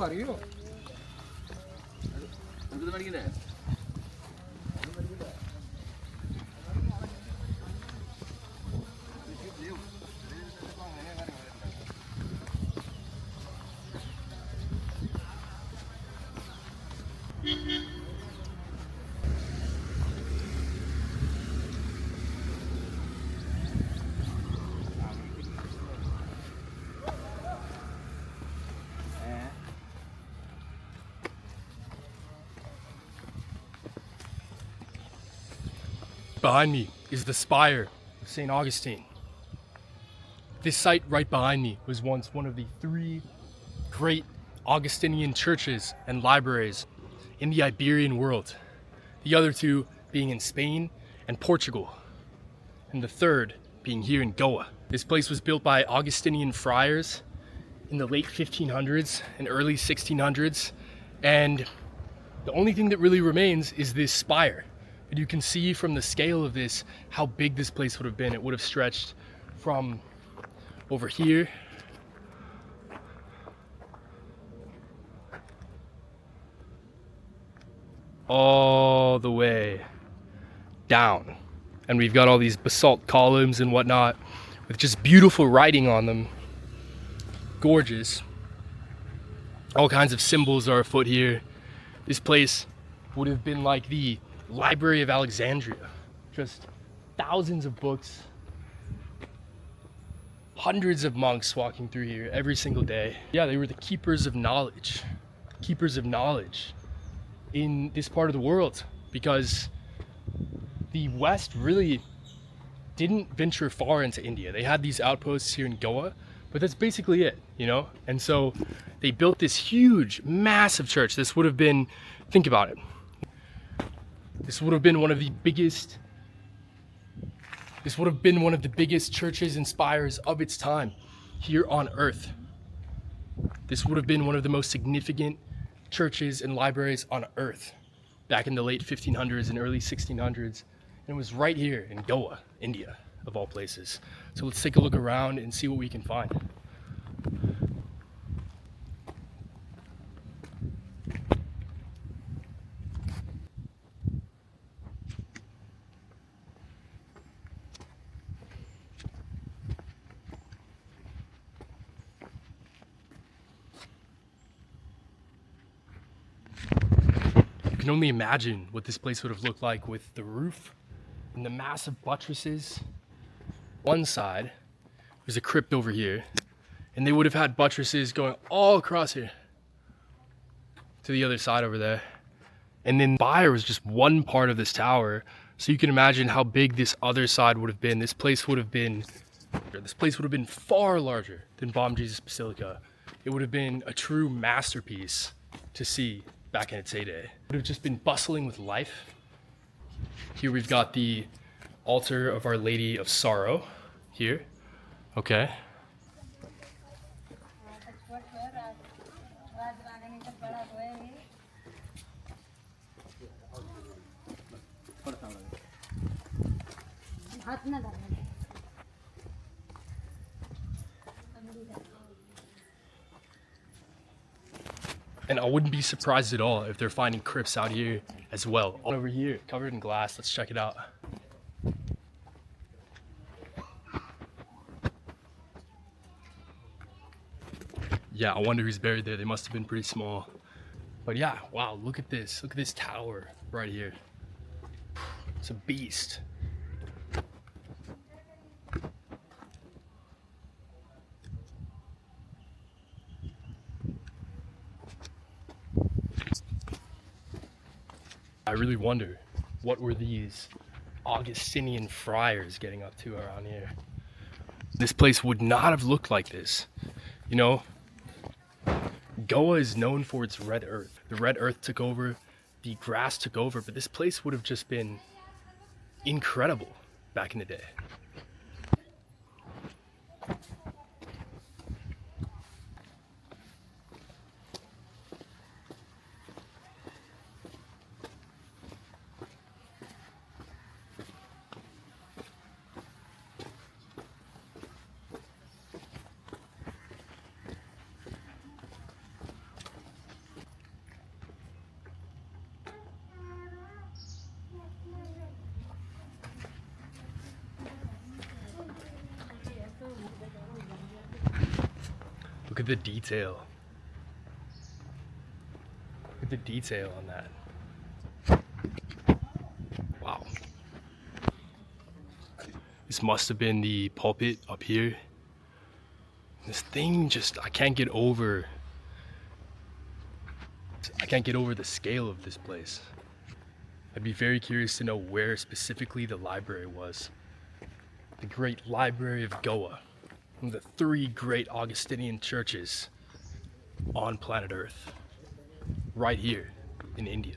അറിയോ Behind me is the spire of St. Augustine. This site right behind me was once one of the 3 great Augustinian churches and libraries in the Iberian world. The other 2 being in Spain and Portugal, and the 3rd being here in Goa. This place was built by Augustinian friars in the late 1500s and early 1600s, and the only thing that really remains is this spire. But you can see from the scale of this how big this place would have been. It would have stretched from over here all the way down. And we've got all these basalt columns and whatnot with just beautiful writing on them. Gorgeous. All kinds of symbols are afoot here. This place would have been like the Library of Alexandria. Just thousands of books, hundreds of monks walking through here every single day. Yeah, they were the keepers of knowledge in this part of the world, because the West really didn't venture far into India. They had these outposts here in Goa, but that's basically it, you know? And so they built this huge, massive church. This would have been, think about it, this would have been one of the biggest churches and spires of its time here on Earth. This would have been one of the most significant churches and libraries on Earth back in the late 1500s and early 1600s. And it was right here in Goa, India, of all places. So let's take a look around and see what we can find. You can only imagine what this place would have looked like with the roof and the massive buttresses. One side, there's a crypt over here, and they would have had buttresses going all across here to the other side over there. And then the spire was just one part of this tower, so you can imagine how big this other side would have been. This place would have been far larger than Bom Jesus Basilica. It would have been a true masterpiece to see back in its heyday. It would have just been bustling with life. Here we've got the altar of Our Lady of Sorrow here. Okay. And I wouldn't be surprised at all if they're finding crypts out here as well. All over here, covered in glass. Let's check it out. Yeah, I wonder who's buried there. They must have been pretty small. But yeah, wow, look at this. Look at this tower right here. It's a beast. I really wonder, what were these Augustinian friars getting up to around here? This place would not have looked like this. You know, Goa is known for its red earth. The red earth took over, the grass took over, but this place would have just been incredible back in the day. Look at the detail. Look at the detail on that. Wow. This must have been the pulpit up here. This thing just, I can't get over the scale of this place. I'd be very curious to know where specifically the library was. The Great Library of Goa, one of the 3 great Augustinian churches on planet Earth, right here in India.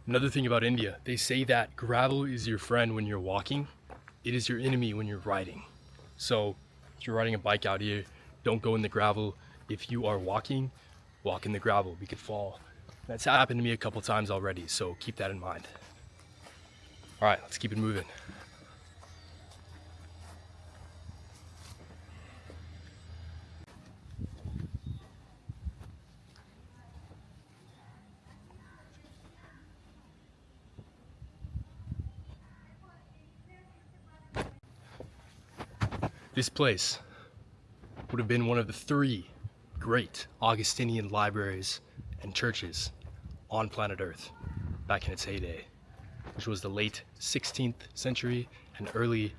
Another thing about India, they say that gravel is your friend when you're walking, it is your enemy when you're riding. So if you're riding a bike out here, don't go in the gravel. If you are walking, walk in the gravel. We could fall. That's happened to me a couple times already, so keep that in mind. All right, let's keep it moving. This place would have been one of the 3 great Augustinian libraries and churches on planet Earth back in its heyday, which was the late 16th century and early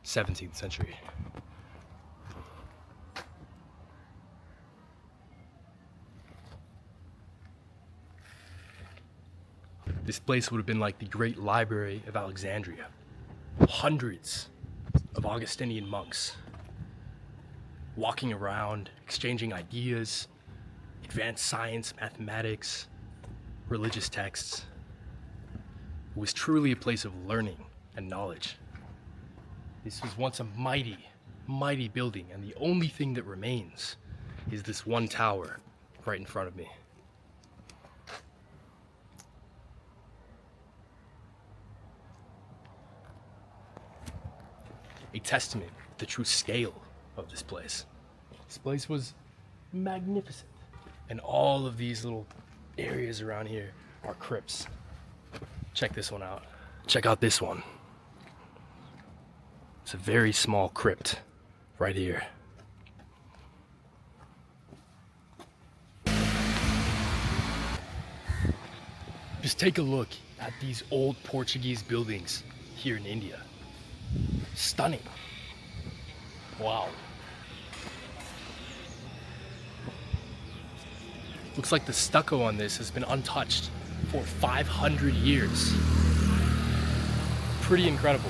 17th century. This place would have been like the Great Library of Alexandria. Hundreds of Augustinian monks walking around, exchanging ideas, advanced science, mathematics, religious texts. It was truly a place of learning and knowledge. This was once a mighty, mighty building, and the only thing that remains is this one tower right in front of me. A testament to the true scale of this place. This place was magnificent. And all of these little areas around here are crypts. Check this one out. Check out this one. It's a very small crypt right here. Just take a look at these old Portuguese buildings here in India. Stunning. Wow. Looks like the stucco on this has been untouched for 500 years. Pretty incredible.